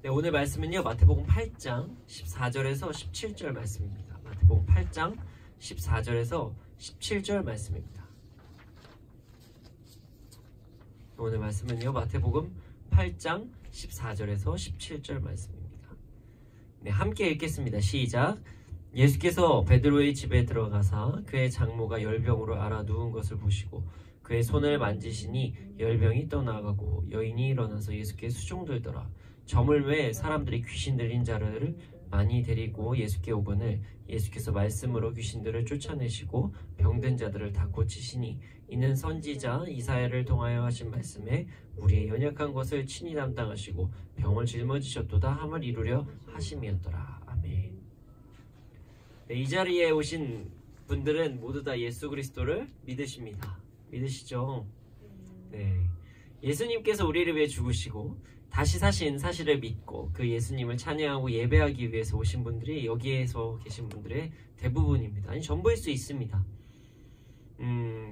네, 오늘 말씀은요 마태복음 8장 14절에서 17절 말씀입니다. 마태복음 8장 14절에서 17절 말씀입니다. 오늘 말씀은요 마태복음 8장 14절에서 17절 말씀입니다. 네, 함께 읽겠습니다. 시작. 예수께서 베드로의 집에 들어가사 그의 장모가 열병으로 앓아 누운 것을 보시고 그의 손을 만지시니 열병이 떠나가고 여인이 일어나서 예수께 수종들더라. 저물매 사람들이 귀신 들린 자를 많이 데리고 예수께 오거늘 예수께서 말씀으로 귀신들을 쫓아내시고 병든 자들을 다 고치시니 이는 선지자 이사야를 통하여 하신 말씀에 우리의 연약한 것을 친히 담당하시고 병을 짊어지셨도다 함을 이루려 하심이었더라. 아멘. 네, 이 자리에 오신 분들은 모두 다 예수 그리스도를 믿으십니다. 믿으시죠? 네. 예수님께서 우리를 위해 죽으시고 다시 사신 사실을 믿고 그 예수님을 찬양하고 예배하기 위해서 오신 분들이 여기에서 계신 분들의 대부분입니다. 아니 전부일 수 있습니다.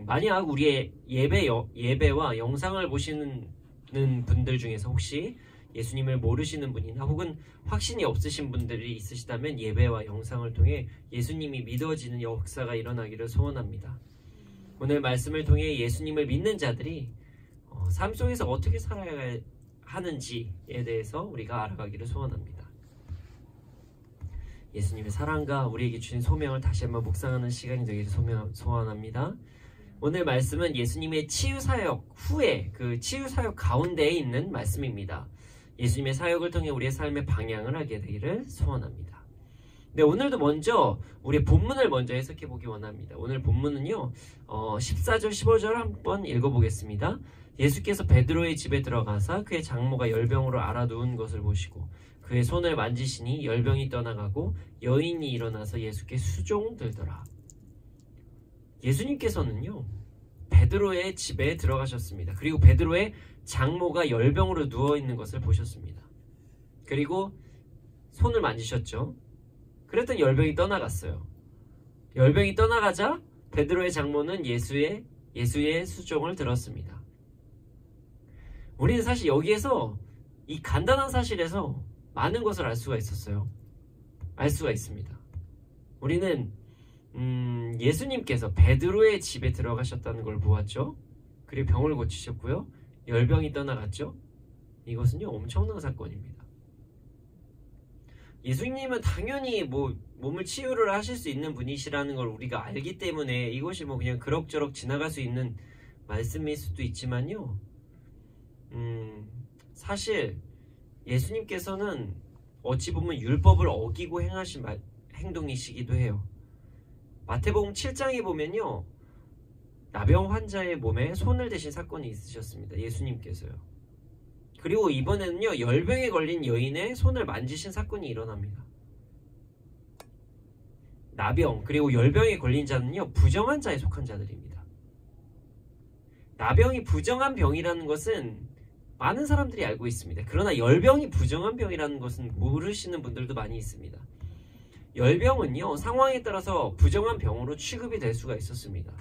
만약 우리의 예배와 영상을 보시는 분들 중에서 혹시 예수님을 모르시는 분이나 혹은 확신이 없으신 분들이 있으시다면 예배와 영상을 통해 예수님이 믿어지는 역사가 일어나기를 소원합니다. 오늘 말씀을 통해 예수님을 믿는 자들이 삶 속에서 어떻게 살아야 하는지에 대해서 우리가 알아가기를 소원합니다. 예수님의 사랑과 우리에게 주신 소명을 다시 한번 묵상하는 시간이 되기를 소원합니다. 오늘 말씀은 예수님의 치유사역 후에 그 치유사역 가운데에 있는 말씀입니다. 예수님의 사역을 통해 우리의 삶의 방향을 알게 되기를 소원합니다. 네, 오늘도 먼저 우리 본문을 먼저 해석해 보기 원합니다. 오늘 본문은요 14절 15절 한번 읽어보겠습니다. 예수께서 베드로의 집에 들어가사 그의 장모가 열병으로 앓아 누운 것을 보시고 그의 손을 만지시니 열병이 떠나가고 여인이 일어나서 예수께 수종들더라. 예수님께서는요 베드로의 집에 들어가셨습니다. 그리고 베드로의 장모가 열병으로 누워있는 것을 보셨습니다. 그리고 손을 만지셨죠. 그랬더니 열병이 떠나갔어요. 열병이 떠나가자 베드로의 장모는 예수의 수종을 들었습니다. 우리는 사실 여기에서 이 간단한 사실에서 많은 것을 알 수가 있었어요. 알 수가 있습니다. 우리는 예수님께서 베드로의 집에 들어가셨다는 걸 보았죠. 그리고 병을 고치셨고요. 열병이 떠나갔죠. 이것은요 엄청난 사건입니다. 예수님은 당연히 몸을 치유를 하실 수 있는 분이시라는 걸 우리가 알기 때문에 이것이 그냥 그럭저럭 지나갈 수 있는 말씀일 수도 있지만요. 사실 예수님께서는 어찌 보면 율법을 어기고 행하신 행동이시기도 해요. 마태복음 7장에 보면요 나병 환자의 몸에 손을 대신 사건이 있으셨습니다. 예수님께서요. 그리고 이번에는요 열병에 걸린 여인의 손을 만지신 사건이 일어납니다. 나병 그리고 열병에 걸린 자는요 부정한 자에 속한 자들입니다. 나병이 부정한 병이라는 것은 많은 사람들이 알고 있습니다. 그러나 열병이 부정한 병이라는 것은 모르시는 분들도 많이 있습니다. 열병은요 상황에 따라서 부정한 병으로 취급이 될 수가 있었습니다.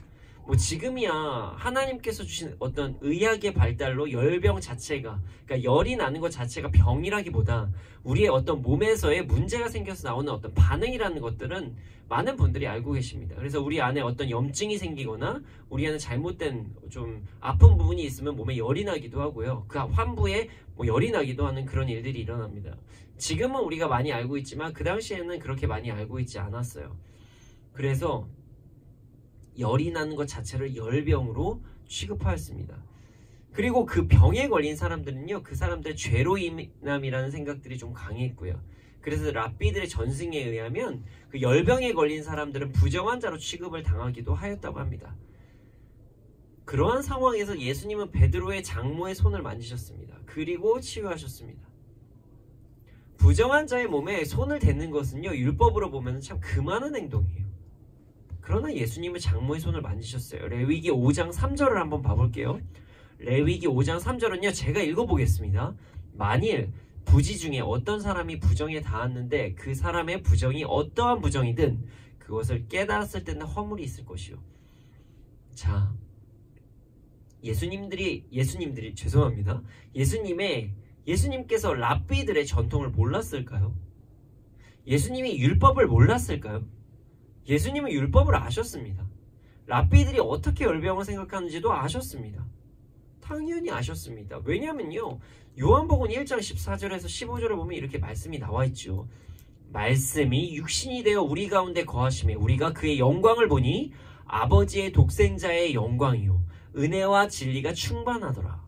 지금이야 하나님께서 주신 어떤 의학의 발달로 열병 자체가, 그러니까 열이 나는 것 자체가 병이라기보다 우리의 어떤 몸에서의 문제가 생겨서 나오는 어떤 반응이라는 것들은 많은 분들이 알고 계십니다. 그래서 우리 안에 어떤 염증이 생기거나 우리 안에 잘못된 좀 아픈 부분이 있으면 몸에 열이 나기도 하고요. 그 환부에 열이 나기도 하는 그런 일들이 일어납니다. 지금은 우리가 많이 알고 있지만 그 당시에는 그렇게 많이 알고 있지 않았어요. 그래서 열이 나는 것 자체를 열병으로 취급하였습니다. 그리고 그 병에 걸린 사람들은요 그 사람들의 죄로 인함이라는 생각들이 좀 강했고요. 그래서 랍비들의 전승에 의하면 그 열병에 걸린 사람들은 부정한 자로 취급을 당하기도 하였다고 합니다. 그러한 상황에서 예수님은 베드로의 장모의 손을 만지셨습니다. 그리고 치유하셨습니다. 부정한 자의 몸에 손을 대는 것은요 율법으로 보면 참 금하는 행동이에요. 그러나 예수님은 장모의 손을 만지셨어요. 레위기 5장 3절을 한번 봐볼게요. 레위기 5장 3절은요 제가 읽어보겠습니다. 만일 부지 중에 어떤 사람이 부정에 닿았는데 그 사람의 부정이 어떠한 부정이든 그것을 깨달았을 때는 허물이 있을 것이요. 자, 예수님들이 죄송합니다. 예수님의 예수님께서 랍비들의 전통을 몰랐을까요? 예수님이 율법을 몰랐을까요? 예수님은 율법을 아셨습니다. 랍비들이 어떻게 열병을 생각하는지도 아셨습니다. 당연히 아셨습니다. 왜냐면요, 요한복음 1장 14절에서 15절에 보면 이렇게 말씀이 나와 있죠. 말씀이 육신이 되어 우리 가운데 거하심에 우리가 그의 영광을 보니 아버지의 독생자의 영광이요 은혜와 진리가 충만하더라.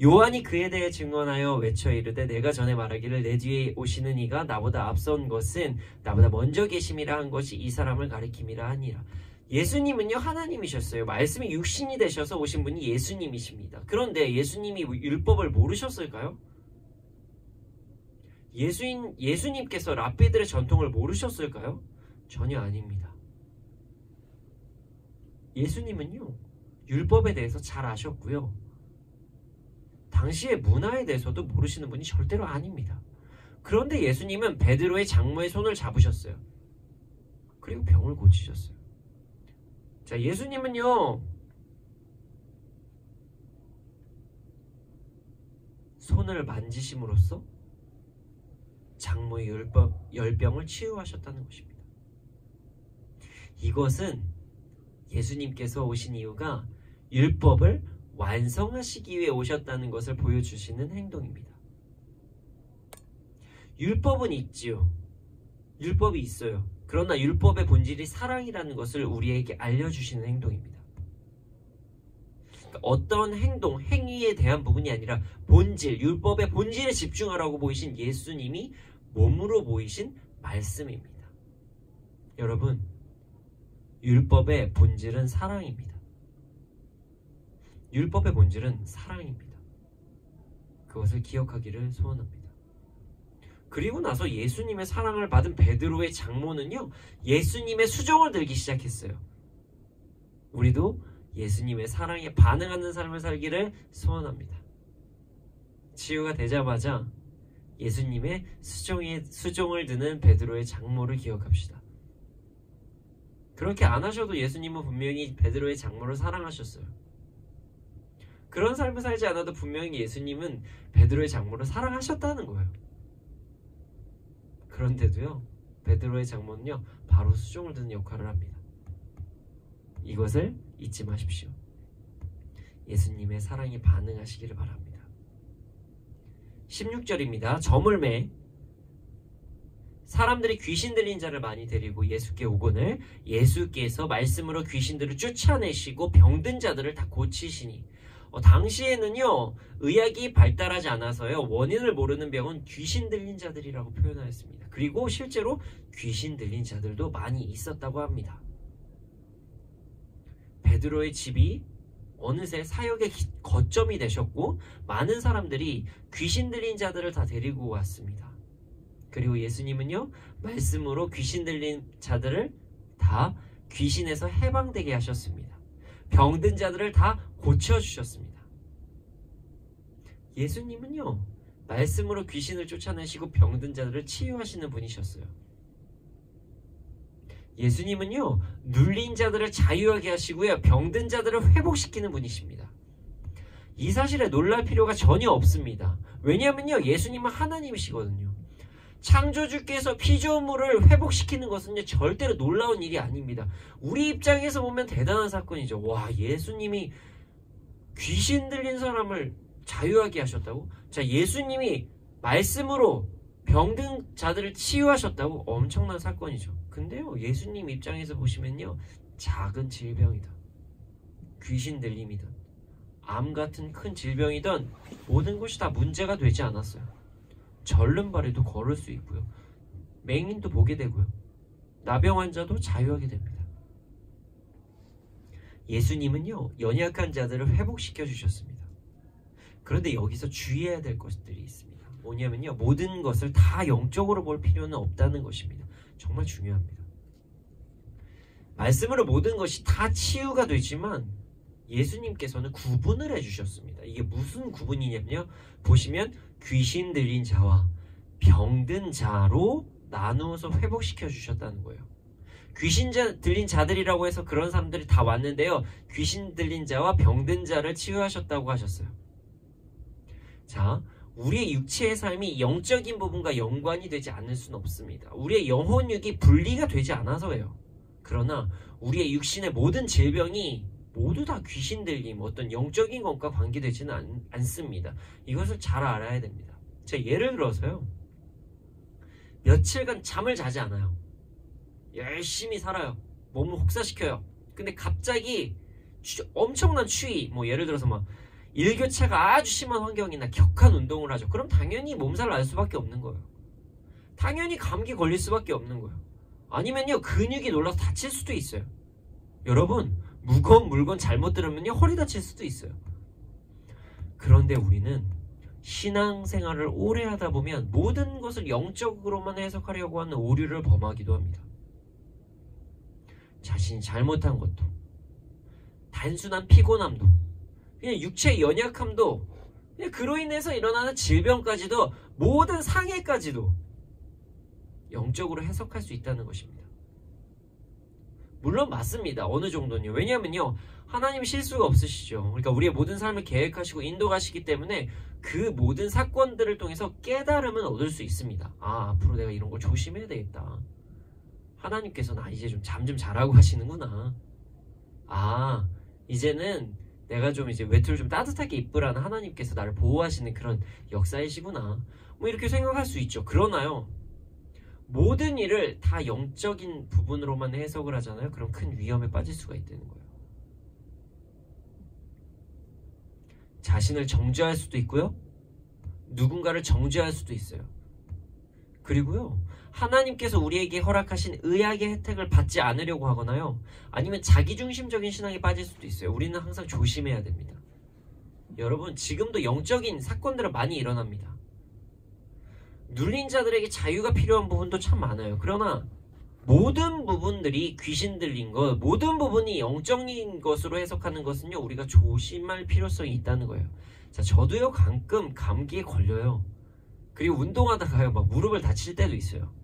요한이 그에 대해 증언하여 외쳐 이르되 내가 전에 말하기를 내 뒤에 오시는 이가 나보다 앞선 것은 나보다 먼저 계심이라 한 것이 이 사람을 가리킴이라 하니라. 예수님은요 하나님이셨어요. 말씀이 육신이 되셔서 오신 분이 예수님이십니다. 그런데 예수님이 율법을 모르셨을까요? 예수님께서 랍비들의 전통을 모르셨을까요? 전혀 아닙니다. 예수님은요 율법에 대해서 잘 아셨고요. 당시의 문화에 대해서도 모르시는 분이 절대로 아닙니다. 그런데 예수님은 베드로의 장모의 손을 잡으셨어요. 그리고 병을 고치셨어요. 자, 예수님은요 손을 만지심으로써 장모의 열병을 치유하셨다는 것입니다. 이것은 예수님께서 오신 이유가 율법을 완성하시기 위해 오셨다는 것을 보여주시는 행동입니다. 율법은 있지요. 율법이 있어요. 그러나 율법의 본질이 사랑이라는 것을 우리에게 알려주시는 행동입니다. 어떤 행동, 행위에 대한 부분이 아니라 본질, 율법의 본질에 집중하라고 보이신 예수님이 몸으로 보이신 말씀입니다. 여러분, 율법의 본질은 사랑입니다. 율법의 본질은 사랑입니다. 그것을 기억하기를 소원합니다. 그리고 나서 예수님의 사랑을 받은 베드로의 장모는요, 예수님의 수종을 들기 시작했어요. 우리도 예수님의 사랑에 반응하는 삶을 살기를 소원합니다. 치유가 되자마자 예수님의 수종을 드는 베드로의 장모를 기억합시다. 그렇게 안 하셔도 예수님은 분명히 베드로의 장모를 사랑하셨어요. 그런 삶을 살지 않아도 분명히 예수님은 베드로의 장모를 사랑하셨다는 거예요. 그런데도요, 베드로의 장모는요, 바로 수종을 드는 역할을 합니다. 이것을 잊지 마십시오. 예수님의 사랑에 반응하시기를 바랍니다. 16절입니다. 저물매 사람들이 귀신 들린 자를 많이 데리고 예수께 오거늘 예수께서 말씀으로 귀신들을 쫓아내시고 병든 자들을 다 고치시니 당시에는요 의학이 발달하지 않아서요 원인을 모르는 병은 귀신 들린 자들이라고 표현하였습니다. 그리고 실제로 귀신 들린 자들도 많이 있었다고 합니다. 베드로의 집이 어느새 사역의 거점이 되셨고 많은 사람들이 귀신 들린 자들을 다 데리고 왔습니다. 그리고 예수님은요 말씀으로 귀신 들린 자들을 다 귀신에서 해방되게 하셨습니다. 병든 자들을 다 고쳐주셨습니다. 예수님은요 말씀으로 귀신을 쫓아내시고 병든 자들을 치유하시는 분이셨어요. 예수님은요 눌린 자들을 자유하게 하시고요 병든 자들을 회복시키는 분이십니다. 이 사실에 놀랄 필요가 전혀 없습니다. 왜냐하면요 예수님은 하나님이시거든요. 창조주께서 피조물을 회복시키는 것은 절대로 놀라운 일이 아닙니다. 우리 입장에서 보면 대단한 사건이죠. 와, 예수님이 귀신 들린 사람을 자유하게 하셨다고? 자, 예수님이 말씀으로 병든 자들을 치유하셨다고? 엄청난 사건이죠. 근데요, 예수님 입장에서 보시면요, 작은 질병이다, 귀신 들림이든 암 같은 큰 질병이든 모든 것이 다 문제가 되지 않았어요. 절름발에도 걸을 수 있고요. 맹인도 보게 되고요. 나병 환자도 자유하게 됩니다. 예수님은요 연약한 자들을 회복시켜 주셨습니다. 그런데 여기서 주의해야 될 것들이 있습니다. 뭐냐면요 모든 것을 다 영적으로 볼 필요는 없다는 것입니다. 정말 중요합니다. 말씀으로 모든 것이 다 치유가 되지만 예수님께서는 구분을 해주셨습니다. 이게 무슨 구분이냐면요 보시면 귀신 들린 자와 병든 자로 나누어서 회복시켜 주셨다는 거예요. 귀신 들린 자들이라고 해서 그런 사람들이 다 왔는데요 귀신 들린 자와 병든 자를 치유하셨다고 하셨어요. 자, 우리의 육체의 삶이 영적인 부분과 연관이 되지 않을 수는 없습니다. 우리의 영혼육이 분리가 되지 않아서예요. 그러나 우리의 육신의 모든 질병이 모두 다 귀신 들림, 어떤 영적인 것과 관계되지는 않습니다. 이것을 잘 알아야 됩니다. 제가 예를 들어서요. 며칠간 잠을 자지 않아요. 열심히 살아요. 몸을 혹사시켜요. 근데 갑자기 엄청난 추위, 뭐 예를 들어서 막 일교차가 아주 심한 환경이나 격한 운동을 하죠. 그럼 당연히 몸살 날 수밖에 없는 거예요. 당연히 감기 걸릴 수밖에 없는 거예요. 아니면요, 근육이 놀라서 다칠 수도 있어요. 여러분, 무거운 물건 잘못 들으면요, 허리 다칠 수도 있어요. 그런데 우리는 신앙생활을 오래 하다 보면 모든 것을 영적으로만 해석하려고 하는 오류를 범하기도 합니다. 자신이 잘못한 것도, 단순한 피곤함도, 그냥 육체의 연약함도, 그냥 그로 인해서 일어나는 질병까지도, 모든 상해까지도 영적으로 해석할 수 있다는 것입니다. 물론 맞습니다. 어느 정도는요. 왜냐하면요, 하나님 실수가 없으시죠. 그러니까 우리의 모든 삶을 계획하시고 인도하시기 때문에 그 모든 사건들을 통해서 깨달음은 얻을 수 있습니다. 아, 앞으로 내가 이런 걸 조심해야 되겠다. 하나님께서는 이제 좀 잠 좀 잘하고 하시는구나. 아, 이제는 내가 좀 이제 외투를 좀 따뜻하게 입으라는 하나님께서 나를 보호하시는 그런 역사이시구나. 뭐 이렇게 생각할 수 있죠. 그러나요, 모든 일을 다 영적인 부분으로만 해석을 하잖아요. 그럼 큰 위험에 빠질 수가 있다는 거예요. 자신을 정죄할 수도 있고요. 누군가를 정죄할 수도 있어요. 그리고요, 하나님께서 우리에게 허락하신 의학의 혜택을 받지 않으려고 하거나요, 아니면 자기중심적인 신앙에 빠질 수도 있어요. 우리는 항상 조심해야 됩니다. 여러분, 지금도 영적인 사건들은 많이 일어납니다. 눌린 자들에게 자유가 필요한 부분도 참 많아요. 그러나 모든 부분들이 귀신 들린 것, 모든 부분이 영적인 것으로 해석하는 것은요, 우리가 조심할 필요성이 있다는 거예요. 자, 저도요, 가끔 감기에 걸려요. 그리고 운동하다가요, 막 무릎을 다칠 때도 있어요.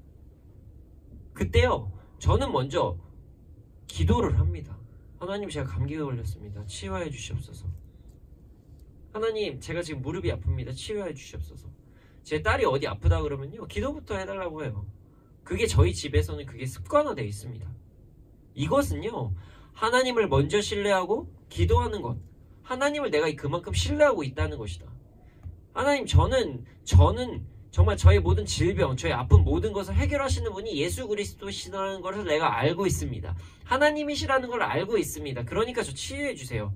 그때요, 저는 먼저 기도를 합니다. 하나님, 제가 감기에 걸렸습니다. 치유해 주시옵소서. 하나님, 제가 지금 무릎이 아픕니다. 치유해 주시옵소서. 제 딸이 어디 아프다 그러면요, 기도부터 해달라고 해요. 그게 저희 집에서는 그게 습관화되어 있습니다. 이것은요, 하나님을 먼저 신뢰하고 기도하는 것, 하나님을 내가 그만큼 신뢰하고 있다는 것이다. 하나님, 저는 정말 저의 모든 질병, 저의 아픈 모든 것을 해결하시는 분이 예수 그리스도시라는 것을 내가 알고 있습니다. 하나님이시라는 걸 알고 있습니다. 그러니까 저 치유해 주세요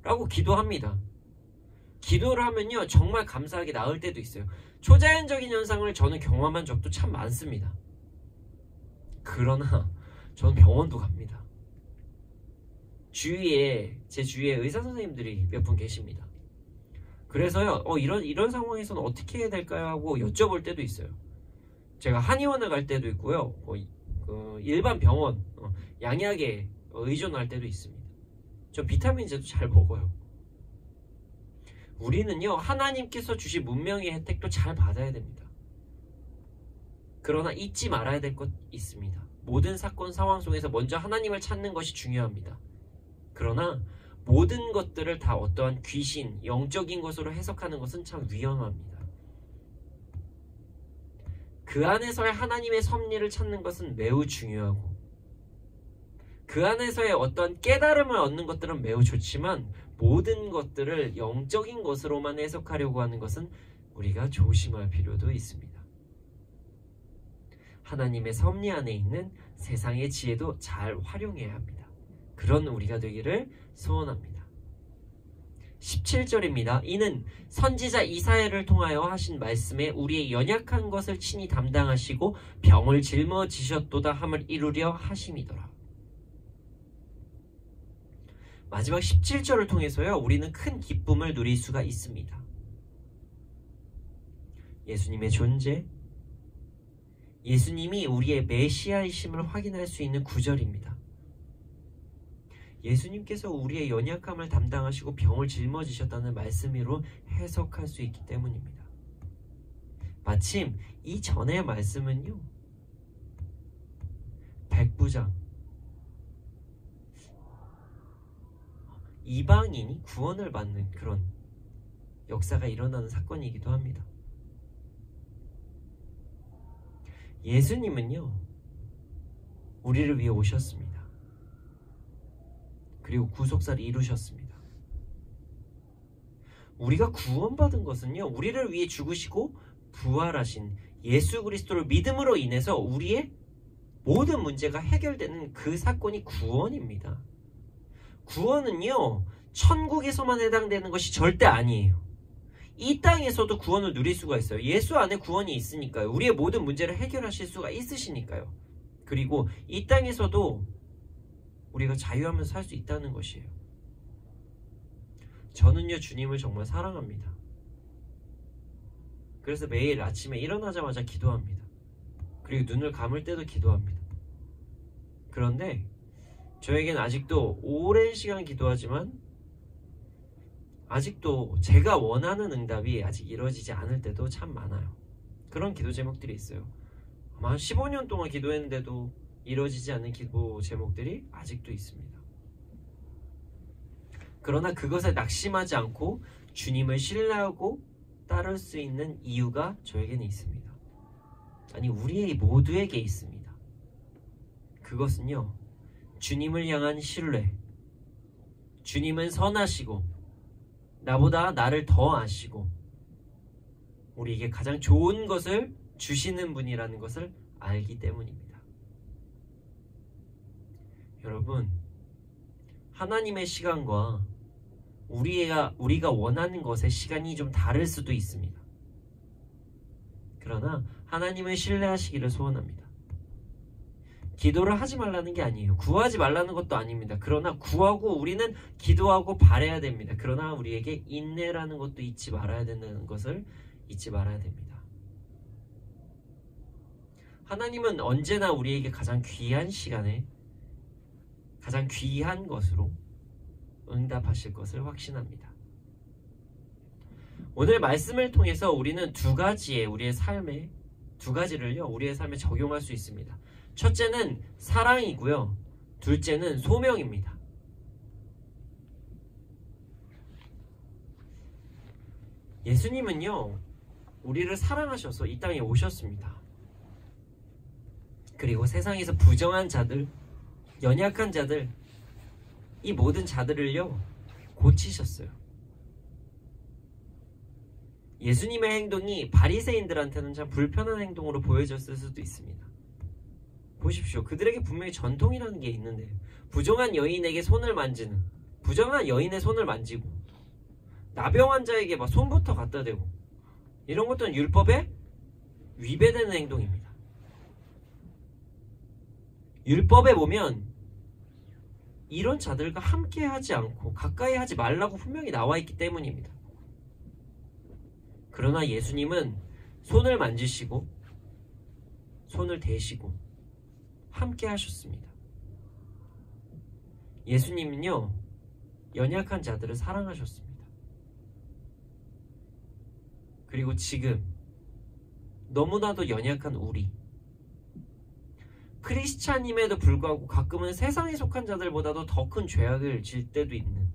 라고 기도합니다. 기도를 하면요, 정말 감사하게 나을 때도 있어요. 초자연적인 현상을 저는 경험한 적도 참 많습니다. 그러나 저는 병원도 갑니다. 제 주위에 의사 선생님들이 몇 분 계십니다. 그래서요, 이런 상황에서는 어떻게 해야 될까요? 하고 여쭤볼 때도 있어요. 제가 한의원을 갈 때도 있고요, 일반 병원, 양약에 의존할 때도 있습니다. 저 비타민제도 잘 먹어요. 우리는요, 하나님께서 주신 문명의 혜택도 잘 받아야 됩니다. 그러나 잊지 말아야 될 것 있습니다. 모든 사건 상황 속에서 먼저 하나님을 찾는 것이 중요합니다. 그러나 모든 것들을 다 어떠한 귀신, 영적인 것으로 해석하는 것은 참 위험합니다. 그 안에서의 하나님의 섭리를 찾는 것은 매우 중요하고, 그 안에서의 어떤 깨달음을 얻는 것들은 매우 좋지만, 모든 것들을 영적인 것으로만 해석하려고 하는 것은 우리가 조심할 필요도 있습니다. 하나님의 섭리 안에 있는 세상의 지혜도 잘 활용해야 합니다. 그런 우리가 되기를 소원합니다. 17절입니다. 이는 선지자 이사야를 통하여 하신 말씀에 우리의 연약한 것을 친히 담당하시고 병을 짊어지셨도다 함을 이루려 하심이더라. 마지막 17절을 통해서요, 우리는 큰 기쁨을 누릴 수가 있습니다. 예수님의 존재, 예수님이 우리의 메시아이심을 확인할 수 있는 구절입니다. 예수님께서 우리의 연약함을 담당하시고 병을 짊어지셨다는 말씀으로 해석할 수 있기 때문입니다. 마침 이 전의 말씀은요, 백부장, 이방인이 구원을 받는 그런 역사가 일어나는 사건이기도 합니다. 예수님은요, 우리를 위해 오셨습니다. 그리고 구속사를 이루셨습니다. 우리가 구원받은 것은요, 우리를 위해 죽으시고 부활하신 예수 그리스도를 믿음으로 인해서 우리의 모든 문제가 해결되는 그 사건이 구원입니다. 구원은요, 천국에서만 해당되는 것이 절대 아니에요. 이 땅에서도 구원을 누릴 수가 있어요. 예수 안에 구원이 있으니까요. 우리의 모든 문제를 해결하실 수가 있으시니까요. 그리고 이 땅에서도 우리가 자유하면서 살 수 있다는 것이에요. 저는요, 주님을 정말 사랑합니다. 그래서 매일 아침에 일어나자마자 기도합니다. 그리고 눈을 감을 때도 기도합니다. 그런데 저에겐 아직도 오랜 시간 기도하지만 아직도 제가 원하는 응답이 아직 이루어지지 않을 때도 참 많아요. 그런 기도 제목들이 있어요. 아마 한 15년 동안 기도했는데도 이루어지지 않는 기도 제목들이 아직도 있습니다. 그러나 그것에 낙심하지 않고 주님을 신뢰하고 따를 수 있는 이유가 저에게는 있습니다. 아니, 우리 모두에게 있습니다. 그것은요, 주님을 향한 신뢰. 주님은 선하시고 나보다 나를 더 아시고 우리에게 가장 좋은 것을 주시는 분이라는 것을 알기 때문입니다. 여러분, 하나님의 시간과 우리가 원하는 것의 시간이 좀 다를 수도 있습니다. 그러나 하나님을 신뢰하시기를 소원합니다. 기도를 하지 말라는 게 아니에요. 구하지 말라는 것도 아닙니다. 그러나 구하고 우리는 기도하고 바라야 됩니다. 그러나 우리에게 인내라는 것도 잊지 말아야 된다는 것을 잊지 말아야 됩니다. 하나님은 언제나 우리에게 가장 귀한 시간에 가장 귀한 것으로 응답하실 것을 확신합니다. 오늘 말씀을 통해서 우리는 두 가지를요, 우리의 삶에 적용할 수 있습니다. 첫째는 사랑이고요, 둘째는 소명입니다. 예수님은요, 우리를 사랑하셔서 이 땅에 오셨습니다. 그리고 세상에서 부정한 자들, 연약한 자들, 이 모든 자들을요, 고치셨어요. 예수님의 행동이 바리새인들한테는 참 불편한 행동으로 보여졌을 수도 있습니다. 보십시오. 그들에게 분명히 전통이라는 게 있는데 부정한 여인의 손을 만지고 나병 환자에게 막 손부터 갖다 대고 이런 것들은 율법에 위배되는 행동입니다. 율법에 보면 이런 자들과 함께 하지 않고 가까이 하지 말라고 분명히 나와 있기 때문입니다. 그러나 예수님은 손을 만지시고 손을 대시고 함께 하셨습니다. 예수님은요, 연약한 자들을 사랑하셨습니다. 그리고 지금 너무나도 연약한 우리, 크리스찬임에도 불구하고 가끔은 세상에 속한 자들보다도 더 큰 죄악을 질 때도 있는,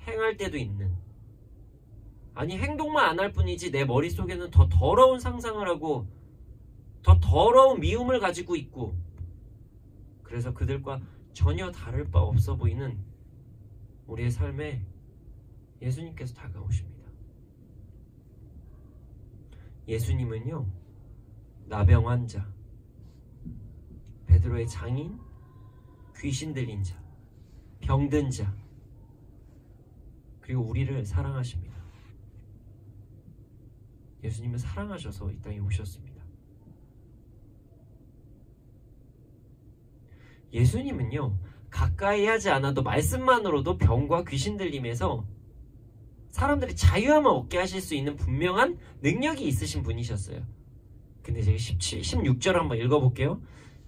행할 때도 있는, 아니 행동만 안 할 뿐이지 내 머릿속에는 더 더러운 상상을 하고 더 더러운 미움을 가지고 있고, 그래서 그들과 전혀 다를 바 없어 보이는 우리의 삶에 예수님께서 다가오십니다. 예수님은요, 나병 환자, 베드로의 장인, 귀신 들린 자, 병든 자, 그리고 우리를 사랑하십니다. 예수님은 사랑하셔서 이 땅에 오셨습니다. 예수님은요, 가까이 하지 않아도 말씀만으로도 병과 귀신 들림에서 사람들이 자유함을 얻게 하실 수 있는 분명한 능력이 있으신 분이셨어요. 근데 제가 16절 한번 읽어볼게요.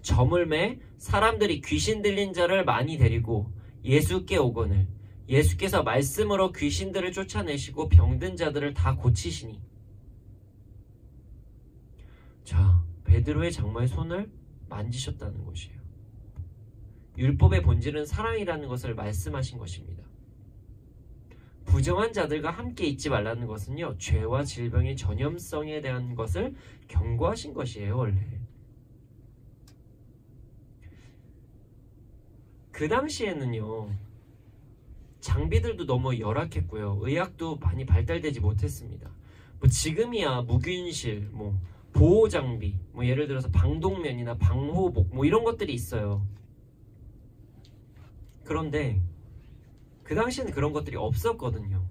저물매 사람들이 귀신 들린 자를 많이 데리고 예수께 오거늘 예수께서 말씀으로 귀신들을 쫓아내시고 병든 자들을 다 고치시니. 자, 베드로의 장마의 손을 만지셨다는 것이에요. 율법의 본질은 사랑이라는 것을 말씀하신 것입니다. 부정한 자들과 함께 있지 말라는 것은요, 죄와 질병의 전염성에 대한 것을 경고하신 것이에요. 원래 그 당시에는요, 장비들도 너무 열악했고요. 의학도 많이 발달되지 못했습니다. 뭐 지금이야 무균실, 뭐 보호 장비, 뭐 예를 들어서 방독면이나 방호복 뭐 이런 것들이 있어요. 그런데 그 당시에는 그런 것들이 없었거든요.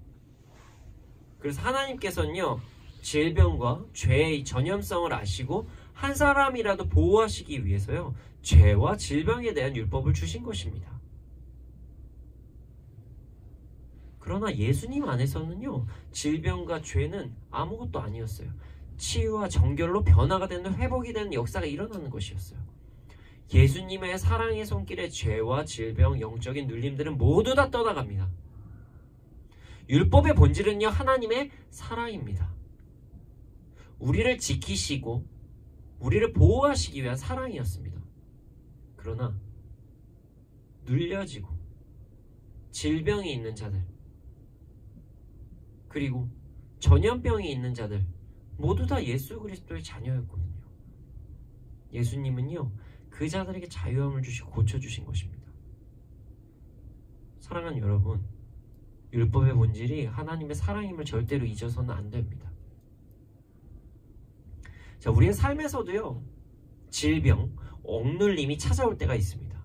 그래서 하나님께서는요, 질병과 죄의 전염성을 아시고 한 사람이라도 보호하시기 위해서요, 죄와 질병에 대한 율법을 주신 것입니다. 그러나 예수님 안에서는요, 질병과 죄는 아무것도 아니었어요. 치유와 정결로 변화가 되는, 회복이 되는 역사가 일어나는 것이었어요. 예수님의 사랑의 손길에 죄와 질병, 영적인 눌림들은 모두 다 떠나갑니다. 율법의 본질은요, 하나님의 사랑입니다. 우리를 지키시고 우리를 보호하시기 위한 사랑이었습니다. 그러나 눌려지고 질병이 있는 자들, 그리고 전염병이 있는 자들 모두 다 예수 그리스도의 자녀였거든요. 예수님은요, 그 자들에게 자유함을 주시고 고쳐주신 것입니다. 사랑하는 여러분, 율법의 본질이 하나님의 사랑임을 절대로 잊어서는 안 됩니다. 자, 우리의 삶에서도요, 질병, 억눌림이 찾아올 때가 있습니다.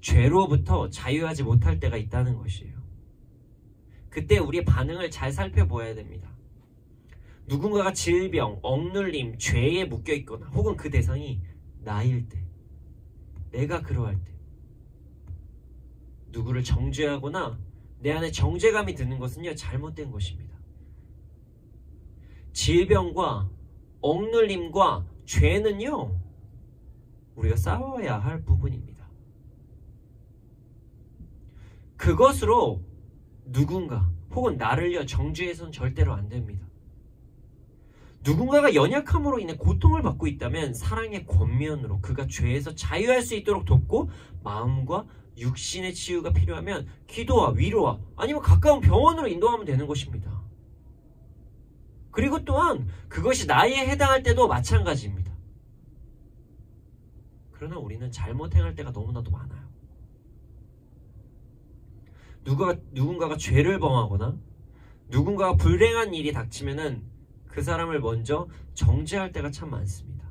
죄로부터 자유하지 못할 때가 있다는 것이에요. 그때 우리의 반응을 잘 살펴보아야 됩니다. 누군가가 질병, 억눌림, 죄에 묶여 있거나 혹은 그 대상이 나일 때, 내가 그러할 때, 누구를 정죄하거나 내 안에 정죄감이 드는 것은요, 잘못된 것입니다. 질병과 억눌림과 죄는요, 우리가 싸워야 할 부분입니다. 그것으로 누군가 혹은 나를요, 정죄해서는 절대로 안 됩니다. 누군가가 연약함으로 인해 고통을 받고 있다면 사랑의 권면으로 그가 죄에서 자유할 수 있도록 돕고, 마음과 육신의 치유가 필요하면 기도와 위로와 아니면 가까운 병원으로 인도하면 되는 것입니다. 그리고 또한 그것이 나이에 해당할 때도 마찬가지입니다. 그러나 우리는 잘못 행할 때가 너무나도 많아요. 누군가가 죄를 범하거나 누군가가 불행한 일이 닥치면은 그 사람을 먼저 정죄할 때가 참 많습니다.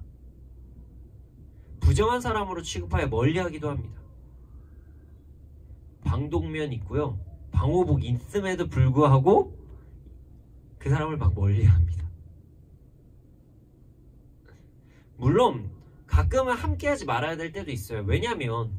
부정한 사람으로 취급하여 멀리하기도 합니다. 방독면 있고요, 방호복 있음에도 불구하고 그 사람을 막 멀리합니다. 물론 가끔은 함께하지 말아야 될 때도 있어요. 왜냐하면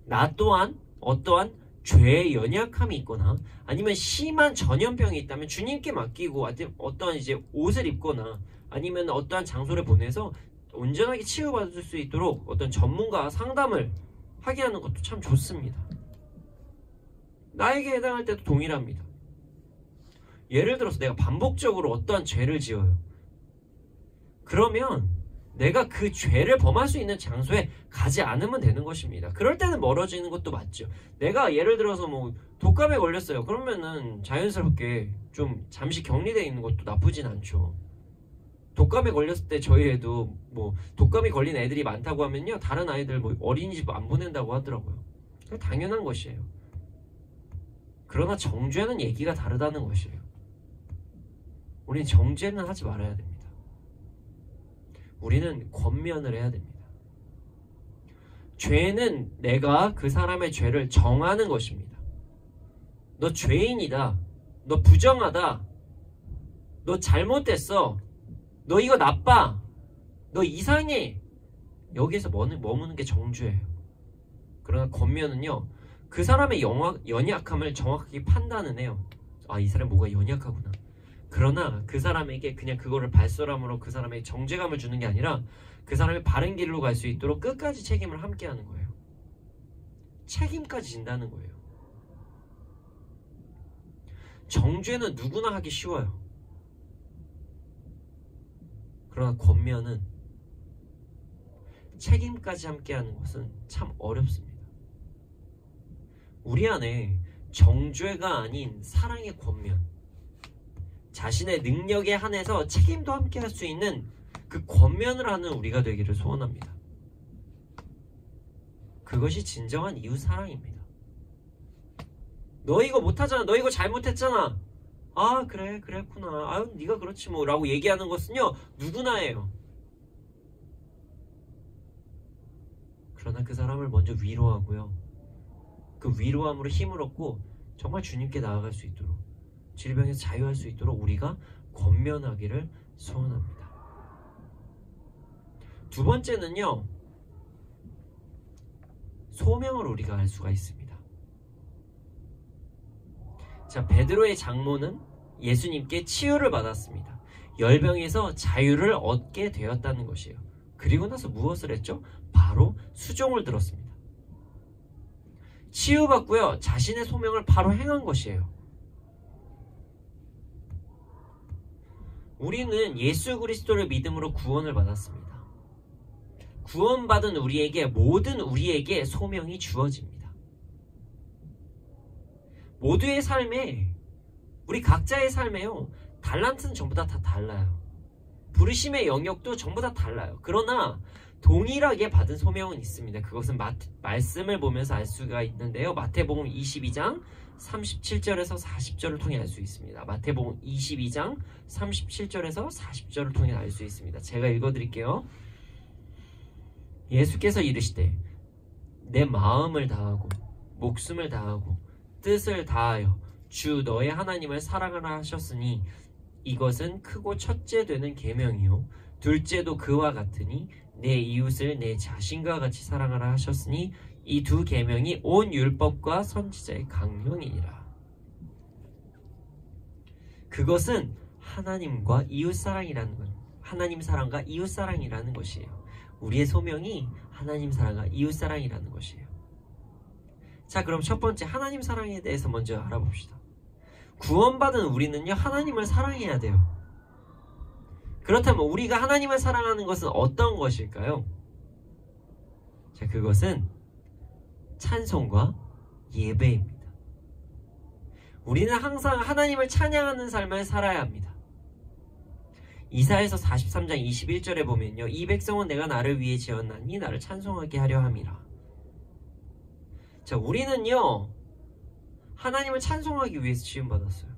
나 또한 어떠한 죄의 연약함이 있거나 아니면 심한 전염병이 있다면 주님께 맡기고 어떠한 이제 옷을 입거나 아니면 어떠한 장소를 보내서 온전하게 치유받을 수 있도록 어떤 전문가와 상담을 하게 하는 것도 참 좋습니다. 나에게 해당할 때도 동일합니다. 예를 들어서 내가 반복적으로 어떠한 죄를 지어요. 그러면 내가 그 죄를 범할 수 있는 장소에 가지 않으면 되는 것입니다. 그럴 때는 멀어지는 것도 맞죠. 내가 예를 들어서 뭐 독감에 걸렸어요. 그러면은 자연스럽게 좀 잠시 격리되어 있는 것도 나쁘진 않죠. 독감에 걸렸을 때 저희 애도 뭐 독감이 걸린 애들이 많다고 하면요, 다른 아이들 뭐 어린이집 안 보낸다고 하더라고요. 당연한 것이에요. 그러나 정죄는 얘기가 다르다는 것이에요. 우리는 정죄는 하지 말아야 됩니다. 우리는 권면을 해야 됩니다. 죄는 내가 그 사람의 죄를 정하는 것입니다. 너 죄인이다. 너 부정하다. 너 잘못됐어. 너 이거 나빠. 너 이상해. 여기에서 머무는 게 정죄예요. 그러나 권면은요, 그 사람의 연약함을 정확하게 판단은 해요. 아, 이 사람 뭐가 연약하구나. 그러나 그 사람에게 그냥 그거를 발설함으로 그 사람에게 정죄감을 주는 게 아니라 그 사람이 바른 길로 갈 수 있도록 끝까지 책임을 함께 하는 거예요. 책임까지 진다는 거예요. 정죄는 누구나 하기 쉬워요. 그러나 권면은 책임까지 함께 하는 것은 참 어렵습니다. 우리 안에 정죄가 아닌 사랑의 권면, 자신의 능력에 한해서 책임도 함께 할 수 있는 그 권면을 하는 우리가 되기를 소원합니다. 그것이 진정한 이웃 사랑입니다. 너 이거 못하잖아. 너 이거 잘못했잖아. 아 그래 그랬구나. 아유 네가 그렇지 뭐 라고 얘기하는 것은요 누구나 해요. 그러나 그 사람을 먼저 위로하고요. 그 위로함으로 힘을 얻고 정말 주님께 나아갈 수 있도록, 질병에서 자유할 수 있도록 우리가 권면하기를 소원합니다. 두 번째는요, 소명을 우리가 알 수가 있습니다. 자, 베드로의 장모는 예수님께 치유를 받았습니다. 열병에서 자유를 얻게 되었다는 것이에요. 그리고 나서 무엇을 했죠? 바로 수종을 들었습니다. 치유받고요, 자신의 소명을 바로 행한 것이에요. 우리는 예수 그리스도를 믿음으로 구원을 받았습니다. 구원받은 우리에게 모든 우리에게 소명이 주어집니다. 모두의 삶에, 우리 각자의 삶에요, 달란트는 전부 다 달라요. 부르심의 영역도 전부 다 달라요. 그러나 동일하게 받은 소명은 있습니다. 그것은 말씀을 보면서 알 수가 있는데요. 마태복음 22장 37절에서 40절을 통해 알 수 있습니다. 마태복음 22장 37절에서 40절을 통해 알 수 있습니다. 제가 읽어드릴게요. 예수께서 이르시되 내 마음을 다하고 목숨을 다하고 뜻을 다하여 주 너의 하나님을 사랑하라 하셨으니 이것은 크고 첫째 되는 계명이요 둘째도 그와 같으니 내 이웃을 내 자신과 같이 사랑하라 하셨으니 이 두 계명이 온 율법과 선지자의 강령이니라. 그것은 하나님과 이웃 사랑이라는 것, 하나님 사랑과 이웃 사랑이라는 것이에요. 우리의 소명이 하나님 사랑과 이웃 사랑이라는 것이에요. 자, 그럼 첫 번째 하나님 사랑에 대해서 먼저 알아봅시다. 구원받은 우리는요, 하나님을 사랑해야 돼요. 그렇다면 우리가 하나님을 사랑하는 것은 어떤 것일까요? 자, 그것은 찬송과 예배입니다. 우리는 항상 하나님을 찬양하는 삶을 살아야 합니다. 이사야서 43장 21절에 보면요, 이 백성은 내가 나를 위해 지었나니 나를 찬송하게 하려 함이라. 자, 우리는요, 하나님을 찬송하기 위해서 지음받았어요.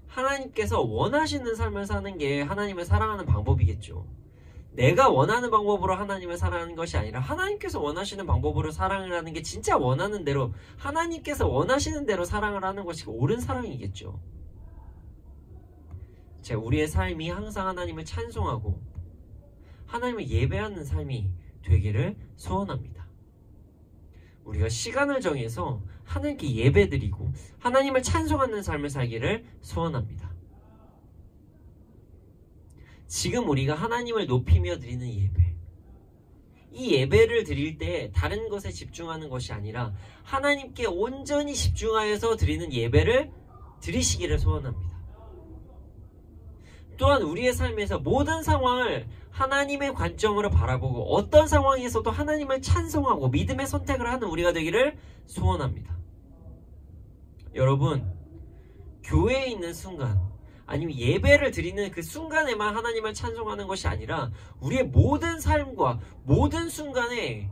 하나님께서 원하시는 삶을 사는 게 하나님을 사랑하는 방법이겠죠. 내가 원하는 방법으로 하나님을 사랑하는 것이 아니라 하나님께서 원하시는 방법으로 사랑을 하는 게 진짜 원하는 대로, 하나님께서 원하시는 대로 사랑을 하는 것이 옳은 사랑이겠죠. 자, 우리의 삶이 항상 하나님을 찬송하고 하나님을 예배하는 삶이 되기를 소원합니다. 우리가 시간을 정해서 하나님께 예배드리고 하나님을 찬송하는 삶을 살기를 소원합니다. 지금 우리가 하나님을 높이며 드리는 예배, 이 예배를 드릴 때 다른 것에 집중하는 것이 아니라 하나님께 온전히 집중하여서 드리는 예배를 드리시기를 소원합니다. 또한 우리의 삶에서 모든 상황을 하나님의 관점으로 바라보고 어떤 상황에서도 하나님을 찬송하고 믿음의 선택을 하는 우리가 되기를 소원합니다. 여러분, 교회에 있는 순간, 아니면 예배를 드리는 그 순간에만 하나님을 찬송하는 것이 아니라 우리의 모든 삶과 모든 순간에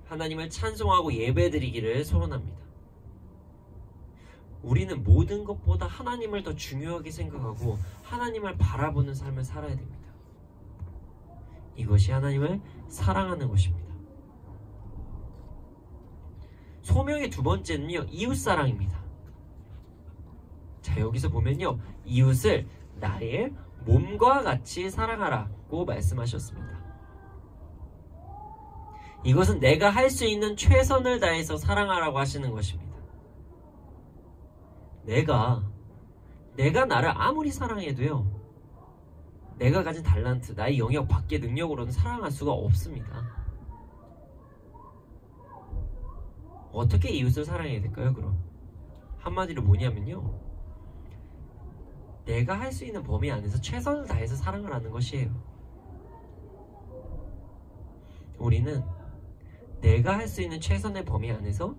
하나님을 찬송하고 예배드리기를 소원합니다. 우리는 모든 것보다 하나님을 더 중요하게 생각하고 하나님을 바라보는 삶을 살아야 됩니다. 이것이 하나님을 사랑하는 것입니다. 소명의 두 번째는요, 이웃사랑입니다. 자, 여기서 보면요, 이웃을 나의 몸과 같이 사랑하라고 말씀하셨습니다. 이것은 내가 할 수 있는 최선을 다해서 사랑하라고 하시는 것입니다. 내가 나를 아무리 사랑해도요, 내가 가진 달란트, 나의 영역 밖의 능력으로는 사랑할 수가 없습니다. 어떻게 이웃을 사랑해야 될까요, 그럼? 한마디로 뭐냐면요, 내가 할 수 있는 범위 안에서 최선을 다해서 사랑을 하는 것이에요. 우리는 내가 할 수 있는 최선의 범위 안에서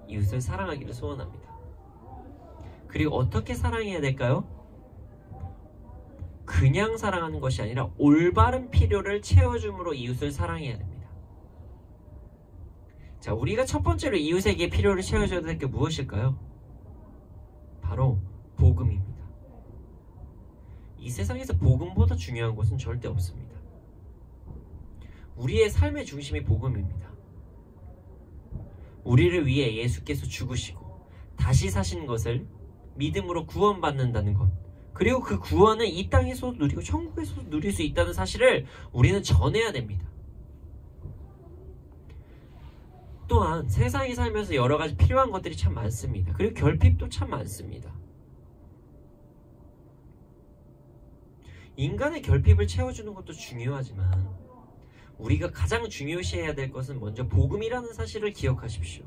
이웃을 사랑하기를 소원합니다. 그리고 어떻게 사랑해야 될까요? 그냥 사랑하는 것이 아니라 올바른 필요를 채워줌으로 이웃을 사랑해야 됩니다. 자, 우리가 첫 번째로 이웃에게 필요를 채워줘야 될 게 무엇일까요? 바로 복음입니다. 이 세상에서 복음보다 중요한 것은 절대 없습니다. 우리의 삶의 중심이 복음입니다. 우리를 위해 예수께서 죽으시고 다시 사신 것을 믿음으로 구원받는다는 것, 그리고 그 구원은 이 땅에서도 누리고 천국에서도 누릴 수 있다는 사실을 우리는 전해야 됩니다. 또한 세상에 살면서 여러 가지 필요한 것들이 참 많습니다. 그리고 결핍도 참 많습니다. 인간의 결핍을 채워주는 것도 중요하지만 우리가 가장 중요시해야 될 것은 먼저 복음이라는 사실을 기억하십시오.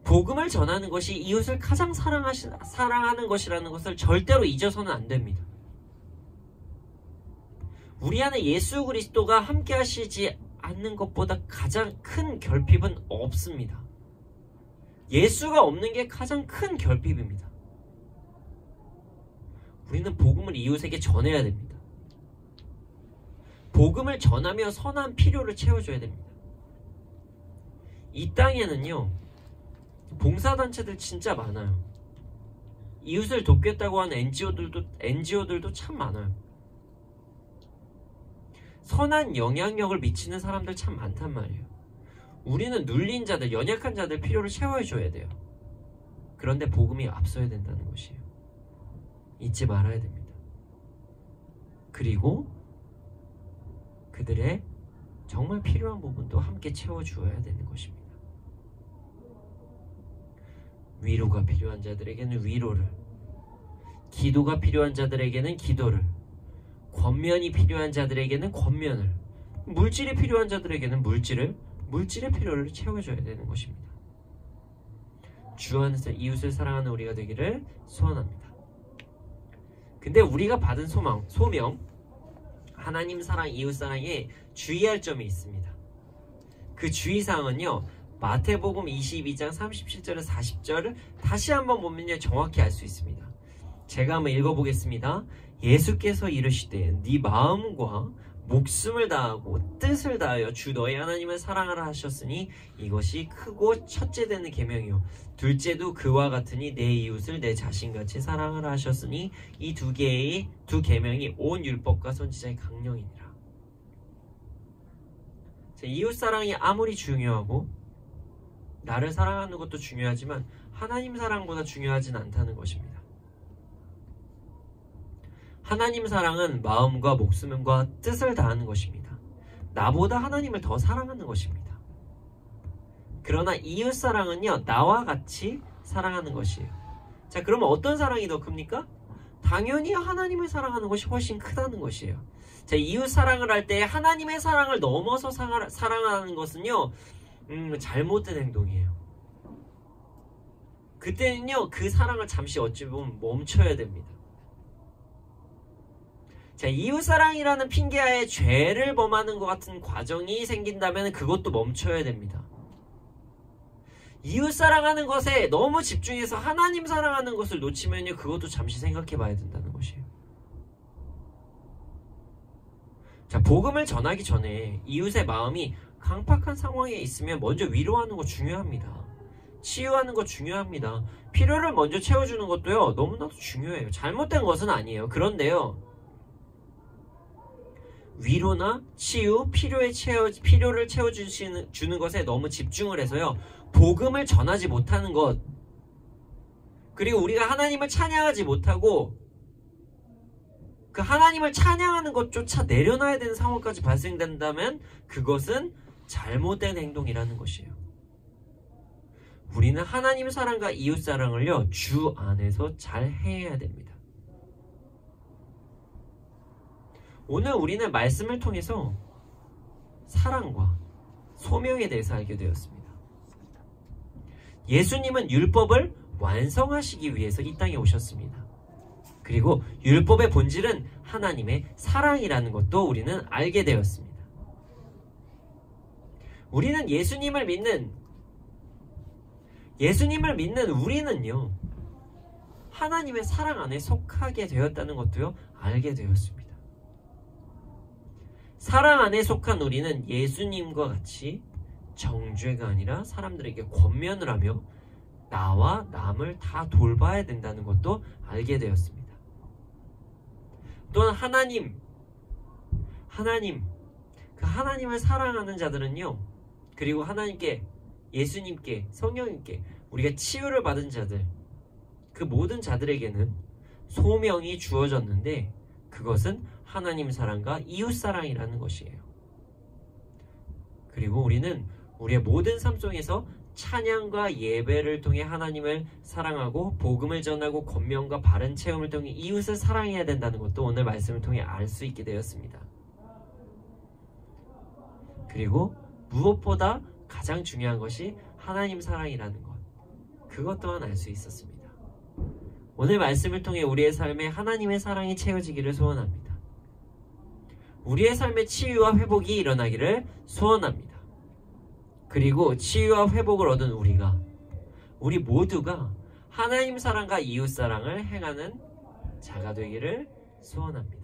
복음을 전하는 것이 이웃을 가장 사랑하는 것이라는 것을 절대로 잊어서는 안 됩니다. 우리 안에 예수 그리스도가 함께 하시지 않는 것보다 가장 큰 결핍은 없습니다. 예수가 없는 게 가장 큰 결핍입니다. 우리는 복음을 이웃에게 전해야 됩니다. 복음을 전하며 선한 필요를 채워줘야 됩니다. 이 땅에는요, 봉사단체들 진짜 많아요. 이웃을 돕겠다고 하는 NGO들도 참 많아요. 선한 영향력을 미치는 사람들 참 많단 말이에요. 우리는 눌린 자들, 연약한 자들 필요를 채워줘야 돼요. 그런데 복음이 앞서야 된다는 것이에요. 잊지 말아야 됩니다. 그리고 그들의 정말 필요한 부분도 함께 채워주어야 되는 것입니다. 위로가 필요한 자들에게는 위로를, 기도가 필요한 자들에게는 기도를, 권면이 필요한 자들에게는 권면을, 물질이 필요한 자들에게는 물질의 필요를 채워줘야 되는 것입니다. 주 안에서 이웃을 사랑하는 우리가 되기를 소원합니다. 근데 우리가 받은 소명, 하나님 사랑, 이웃 사랑에 주의할 점이 있습니다. 그 주의사항은요, 마태복음 22장 37절에서 40절을 다시 한번 보면요, 정확히 알 수 있습니다. 제가 한번 읽어보겠습니다. 예수께서 이르시되 네 마음과 목숨을 다하고 뜻을 다하여 주 너희 하나님을 사랑하라 하셨으니 이것이 크고 첫째 되는 계명이요 둘째도 그와 같으니 내 이웃을 내 자신같이 사랑하라 하셨으니 이 두 계명이 온 율법과 선지자의 강령이니라. 이웃 사랑이 아무리 중요하고 나를 사랑하는 것도 중요하지만 하나님 사랑보다 중요하진 않다는 것입니다. 하나님 사랑은 마음과 목숨과 뜻을 다하는 것입니다. 나보다 하나님을 더 사랑하는 것입니다. 그러나 이웃 사랑은요, 나와 같이 사랑하는 것이에요. 자, 그러면 어떤 사랑이 더 큽니까? 당연히 하나님을 사랑하는 것이 훨씬 크다는 것이에요. 자, 이웃 사랑을 할 때 하나님의 사랑을 넘어서 사랑하는 것은요, 잘못된 행동이에요. 그때는요, 그 사랑을 잠시 어찌 보면 멈춰야 됩니다. 자, 이웃사랑이라는 핑계하에 죄를 범하는 것 같은 과정이 생긴다면 그것도 멈춰야 됩니다. 이웃사랑하는 것에 너무 집중해서 하나님 사랑하는 것을 놓치면요, 그것도 잠시 생각해 봐야 된다는 것이에요. 자, 복음을 전하기 전에 이웃의 마음이 강팍한 상황에 있으면 먼저 위로하는 거 중요합니다. 치유하는 거 중요합니다. 필요를 먼저 채워주는 것도요, 너무나도 중요해요. 잘못된 것은 아니에요. 그런데요, 위로나 치유, 필요를 채워주는 것에 너무 집중을 해서요, 복음을 전하지 못하는 것, 그리고 우리가 하나님을 찬양하지 못하고 그 하나님을 찬양하는 것조차 내려놔야 되는 상황까지 발생된다면 그것은 잘못된 행동이라는 것이에요. 우리는 하나님 사랑과 이웃 사랑을요, 주 안에서 잘 해야 됩니다. 오늘 우리는 말씀을 통해서 사랑과 소명에 대해서 알게 되었습니다. 예수님은 율법을 완성하시기 위해서 이 땅에 오셨습니다. 그리고 율법의 본질은 하나님의 사랑이라는 것도 우리는 알게 되었습니다. 우리는 예수님을 믿는 우리는요, 하나님의 사랑 안에 속하게 되었다는 것도요, 알게 되었습니다. 사랑 안에 속한 우리는 예수님과 같이 정죄가 아니라 사람들에게 권면을 하며 나와 남을 다 돌봐야 된다는 것도 알게 되었습니다. 또한 그 하나님을 사랑하는 자들은요, 그리고 하나님께, 예수님께, 성령님께 우리가 치유를 받은 자들, 그 모든 자들에게는 소명이 주어졌는데 그것은 하나님 사랑과 이웃 사랑이라는 것이에요. 그리고 우리는 우리의 모든 삶 속에서 찬양과 예배를 통해 하나님을 사랑하고 복음을 전하고 권면과 바른 체험을 통해 이웃을 사랑해야 된다는 것도 오늘 말씀을 통해 알 수 있게 되었습니다. 그리고 무엇보다 가장 중요한 것이 하나님 사랑이라는 것, 그것 또한 알 수 있었습니다. 오늘 말씀을 통해 우리의 삶에 하나님의 사랑이 채워지기를 소원합니다. 우리의 삶의 치유와 회복이 일어나기를 소원합니다. 그리고 치유와 회복을 얻은 우리 모두가 하나님 사랑과 이웃 사랑을 행하는 자가 되기를 소원합니다.